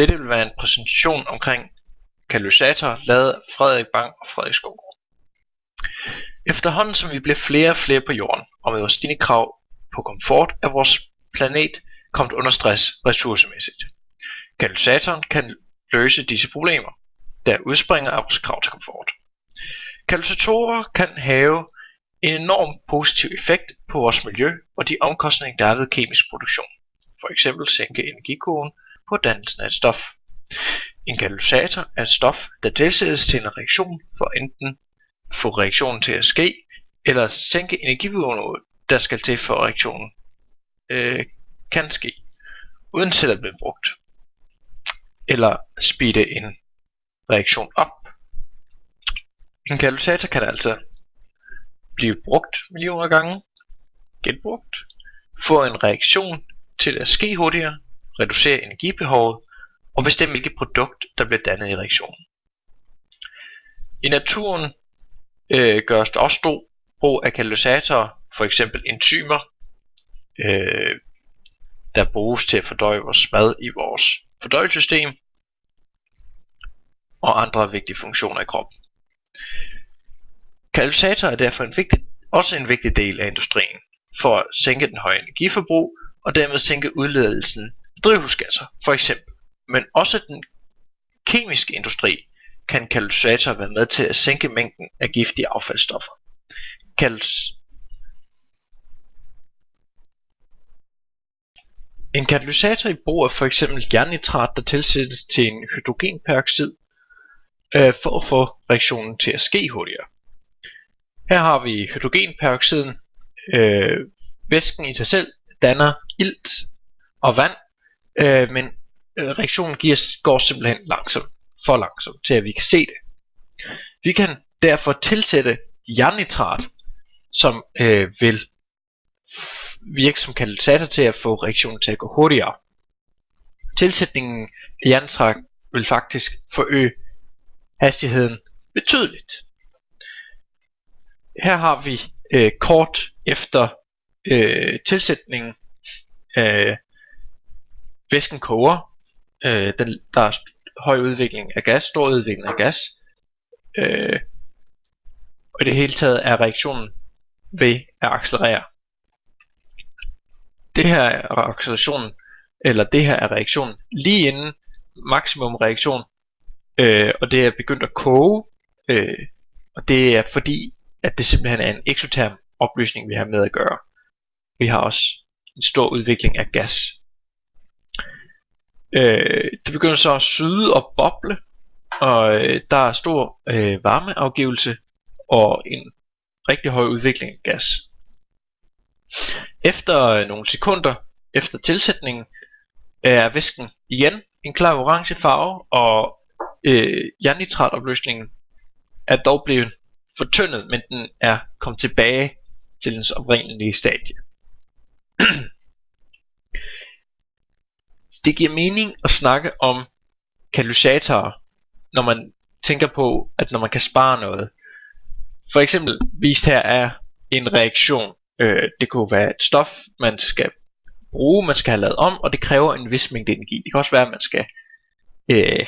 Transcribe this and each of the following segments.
Dette vil være en præsentation omkring katalysatorer lavet af Frederik Bang og Frederik Skovgaard. Efterhånden som vi bliver flere og flere på jorden, og med vores stigende krav på komfort, er vores planet kommet under stress ressourcemæssigt. Katalysatoren kan løse disse problemer, der udspringer af vores krav til komfort. Katalysatorer kan have en enorm positiv effekt på vores miljø og de omkostninger, der er ved kemisk produktion. For eksempel sænke energikurven på dannelsen af et stof. En katalysator er et stof, der tilsættes til en reaktion for enten at få reaktionen til at ske, eller sænke energiniveauet, der skal til for at reaktionen kan ske, uden selv at blive brugt. Eller speede en reaktion op. En katalysator kan altså blive brugt millioner gange, genbrugt, få en reaktion til at ske hurtigere, reducere energibehovet og bestemme hvilket produkt der bliver dannet i reaktionen. I naturen gøres der også stor brug af katalysatorer, for eksempel enzymer, der bruges til at fordøje vores mad i vores fordøjelsessystem og andre vigtige funktioner i kroppen. Katalysatorer er derfor også en vigtig del af industrien for at sænke den høje energiforbrug og dermed sænke udledelsen af drivhusgasser for eksempel. Men også den kemiske industri kan katalysatorer være med til at sænke mængden af giftige affaldsstoffer. En katalysator i brug er for eksempel jernnitrat, der tilsættes til en hydrogenperoxid for at få reaktionen til at ske hurtigere. Her har vi hydrogenperoxiden. Væsken i sig selv danner ilt og vand, men reaktionen går simpelthen for langsomt til at vi kan se det. Vi kan derfor tilsætte jernnitrat, som vil virke som katalysator til at få reaktionen til at gå hurtigere. Tilsætningen af jernnitrat vil faktisk forøge hastigheden betydeligt. Her har vi kort efter tilsætningen. Væsken koger. Der er høj udvikling af gas, stor udvikling af gas. Og i det hele taget er reaktionen ved at accelerere. Det her er accelerationen, eller det her er reaktionen lige inden maksimum reaktion, og det er begyndt at koge, og det er fordi at det simpelthen er en eksoterm opløsning vi har med at gøre. Vi har også en stor udvikling af gas. Det begynder så at syde og boble, og der er stor varmeafgivelse og en rigtig høj udvikling af gas. Efter nogle sekunder efter tilsætningen er væsken igen en klar orange farve, og jernnitratopløsningen er dog blevet fortyndet, men den er kommet tilbage til dens oprindelige stadie. Det giver mening at snakke om katalysatorer, når man tænker på, at når man kan spare noget. For eksempel vist her er en reaktion. Det kunne være et stof, man skal bruge, man skal have lavet om, og det kræver en vis mængde energi. Det kan også være, at man skal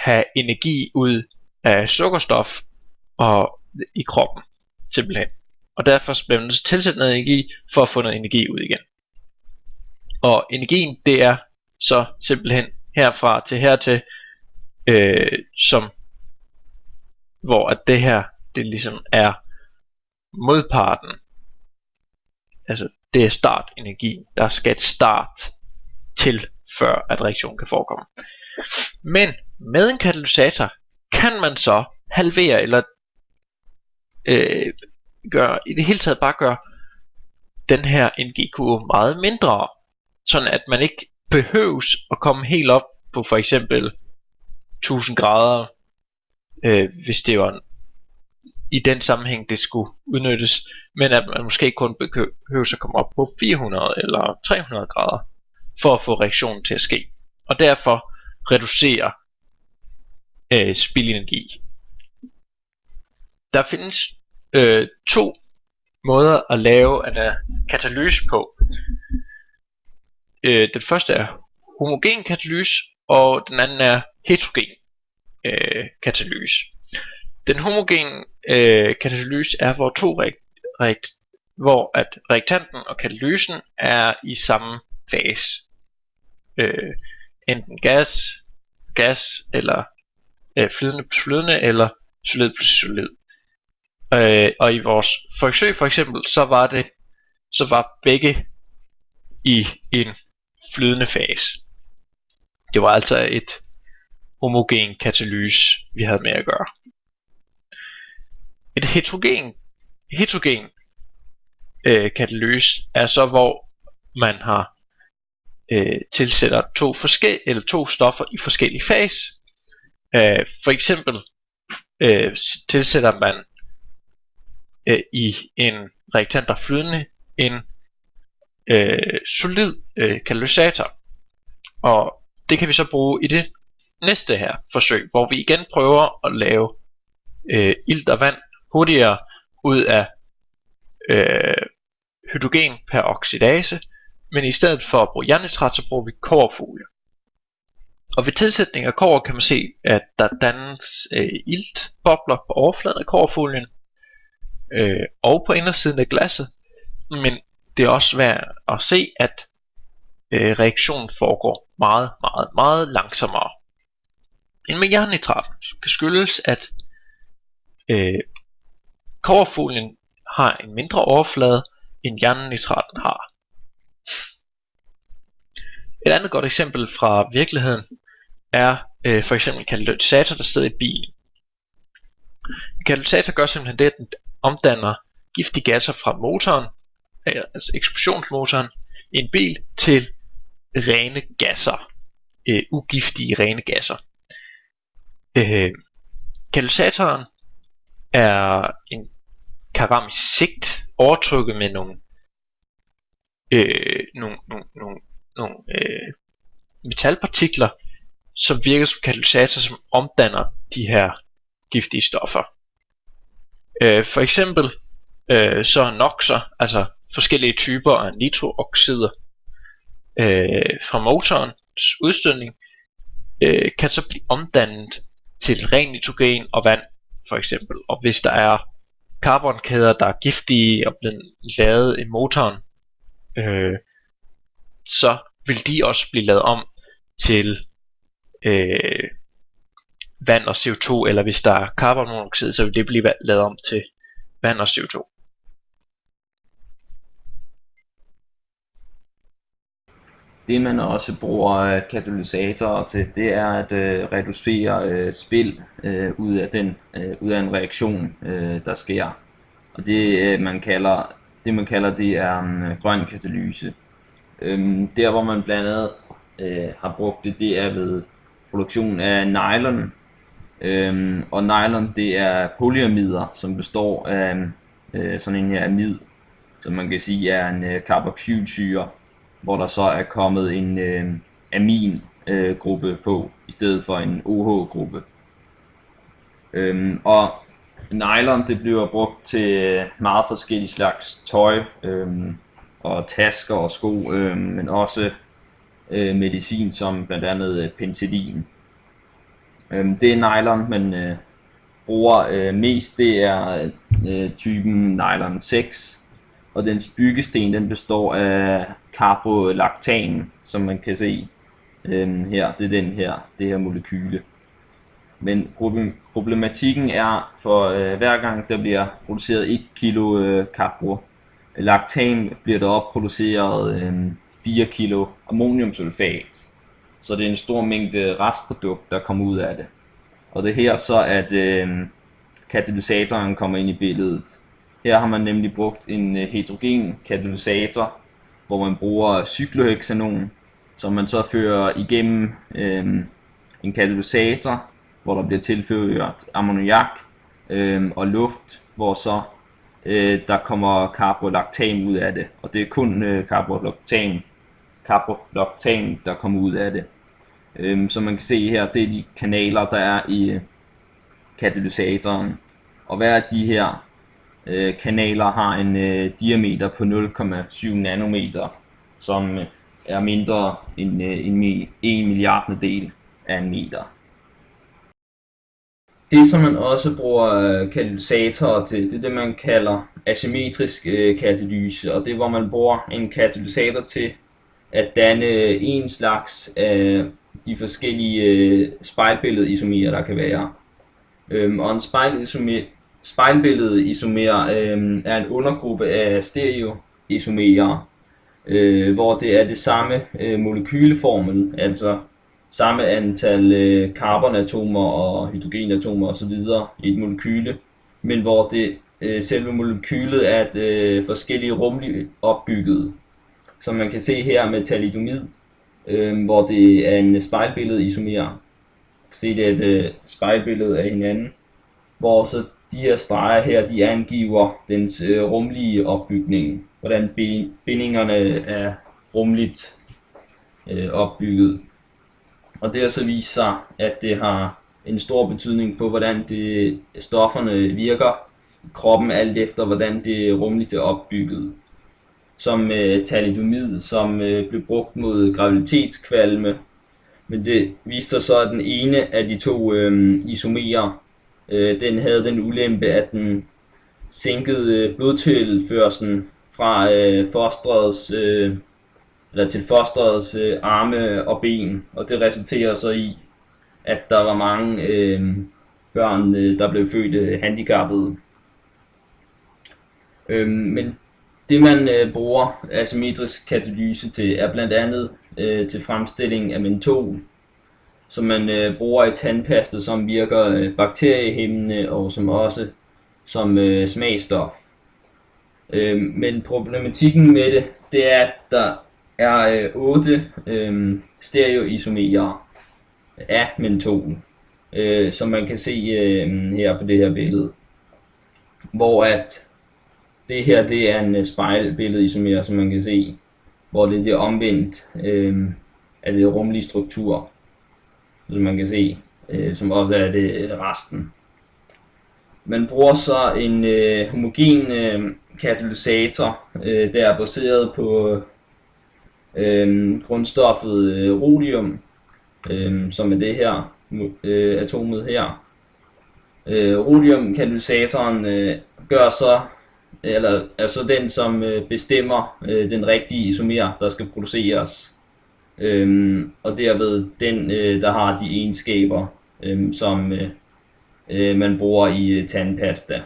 have energi ud af sukkerstof og i kroppen, simpelthen. Og derfor bliver man tilsætte noget energi for at få noget energi ud igen. Og energien, det er så simpelthen herfra til hertil, som hvor at det her, det ligesom er modparten. Altså det er startenergien. Der skal et start til, før at reaktionen kan forekomme. Men med en katalysator kan man så halvere eller i det hele taget bare gøre den her energikurve meget mindre, sådan at man ikke behøves at komme helt op på for eksempel 1000 grader, hvis det var i den sammenhæng det skulle udnyttes, men at man måske kun behøves at komme op på 400 eller 300 grader for at få reaktionen til at ske, og derfor reducere spildenergi. Der findes to måder at lave en katalyse på. Den første er homogen katalyse, og den anden er heterogen katalyse. Den homogene katalyse er, hvor at reaktanten og katalysen er i samme fase. Enten gas eller flydende plus flydende, eller solid plus solid. Og i vores forsøg for eksempel, så var begge i en flydende fase. Det var altså et homogen katalyse, vi havde med at gøre. Et heterogen katalyse er så, hvor man har tilsætter to stoffer i forskellige fase. For eksempel tilsætter man i en reaktant der er flydende en solid katalysator, og det kan vi så bruge i det næste her forsøg, hvor vi igen prøver at lave ilt og vand hurtigere ud af hydrogen per oxidase, men i stedet for at bruge jernnitrat, så bruger vi kobberfolie. Og ved tilsætning af kobber kan man se, at der dannes iltbobler på overfladen af kobberfolien og på indersiden af glasset, men det er også værd at se, at reaktionen foregår meget langsommere end med jernnitrat, som kan skyldes, at kobberfolien har en mindre overflade end jernnitraten har. Et andet godt eksempel fra virkeligheden er for eksempel en katalysator, der sidder i bilen. En katalysator gør simpelthen det, at den omdanner giftige gasser fra motoren, altså eksplosionsmotoren, i en bil til rene gasser, ugiftige rene gasser. Katalysatoren er en keramisk sigt overtrykket med nogle metalpartikler, som virker som katalysator, som omdanner de her giftige stoffer. For eksempel så noxer, altså forskellige typer af nitrooxider fra motorens udstødning, kan så blive omdannet til ren nitrogen og vand for eksempel. Og hvis der er carbonkæder, der er giftige og blevet lavet i motoren, så vil de også blive lavet om til vand og CO2, eller hvis der er carbonmonoxid, så vil det blive lavet om til vand og CO2. Det man også bruger katalysatorer til, det er at reducere spild ud af en reaktion, der sker. Og det man kalder det er en grøn katalyse. Der hvor man blandt andet har brugt det er ved produktion af nylon. Og nylon, det er polyamider, som består af sådan en her amid, som man kan sige er en carboxylsyre, hvor der så er kommet en amin gruppe på i stedet for en OH gruppe. Og nylon, det bliver brugt til meget forskellige slags tøj og tasker og sko, men også medicin som blandt andet penicillin. Det nylon man bruger mest, det er typen nylon 6, og dens byggesten den består af caprolactam, som man kan se her. Det er det her molekyle. Men problematikken er, for hver gang der bliver produceret 1 kilo caprolactam, bliver der også produceret 4 kilo ammoniumsulfat. Så det er en stor mængde restprodukt, der kommer ud af det. Og det er her så, at katalysatoren kommer ind i billedet. Her har man nemlig brugt en heterogen katalysator, hvor man bruger cyklohexanon, som man så fører igennem en katalysator, hvor der bliver tilført ammoniak og luft, hvor så der kommer caprolactam ud af det. Og det er kun caprolactam, der kommer ud af det. Som man kan se her, det er de kanaler, der er i katalysatoren. Og hver af de her kanaler har en diameter på 0,7 nanometer, som er mindre end en milliardendedel af en meter. Det som man også bruger katalysatorer til, det er det man kalder asymmetrisk katalyse, og det er hvor man bruger en katalysator til at danne en slags af de forskellige spejlbilledeisomerer der kan være. Og en spejlbilledeisomer er en undergruppe af stereoisomerer, hvor det er det samme molekyleformel, altså samme antal carbonatomer og hydrogenatomer osv. i et molekyle, men hvor det selve molekylet er et forskellige rumligt opbygget. Som man kan se her med thalidomid, hvor det er en spejlbilledeisomer. Man kan se, det er et spejlbillede af hinanden, hvor så de her streger her, de angiver dens rumlige opbygning, hvordan bindingerne er rumligt opbygget. Og det har så vist sig, at det har en stor betydning på, hvordan stofferne virker i kroppen, alt efter hvordan det rumligt er opbygget. Som thalidomid, som blev brugt mod graviditetskvalme, men det viste sig så, at den ene af de to isomerer, den havde den ulempe, at den sænkede blodtilførslen fra til fosterets arme og ben, og det resulterer så i, at der var mange børn, der blev født handicappede. Men det man bruger asymmetrisk katalyse til, er blandt andet til fremstilling af mentol, som man bruger i tandpasta, som virker bakteriehæmmende og som også som smagstof. Men problematikken med det er, at der er 8 stereoisomerer af mentol, som man kan se her på det her billede, hvor at det her, det er en spejlbilledeisomer, som man kan se, hvor det er omvendt af det rumlige struktur, som man kan se, som også er det resten. Man bruger så en homogen katalysator, der er baseret på grundstoffet rhodium, som er det her atomet her. Rhodium-katalysatoren gør så, eller er så den, som bestemmer den rigtige isomer, der skal produceres, og derved den, der har de egenskaber, som man bruger i tandpasta.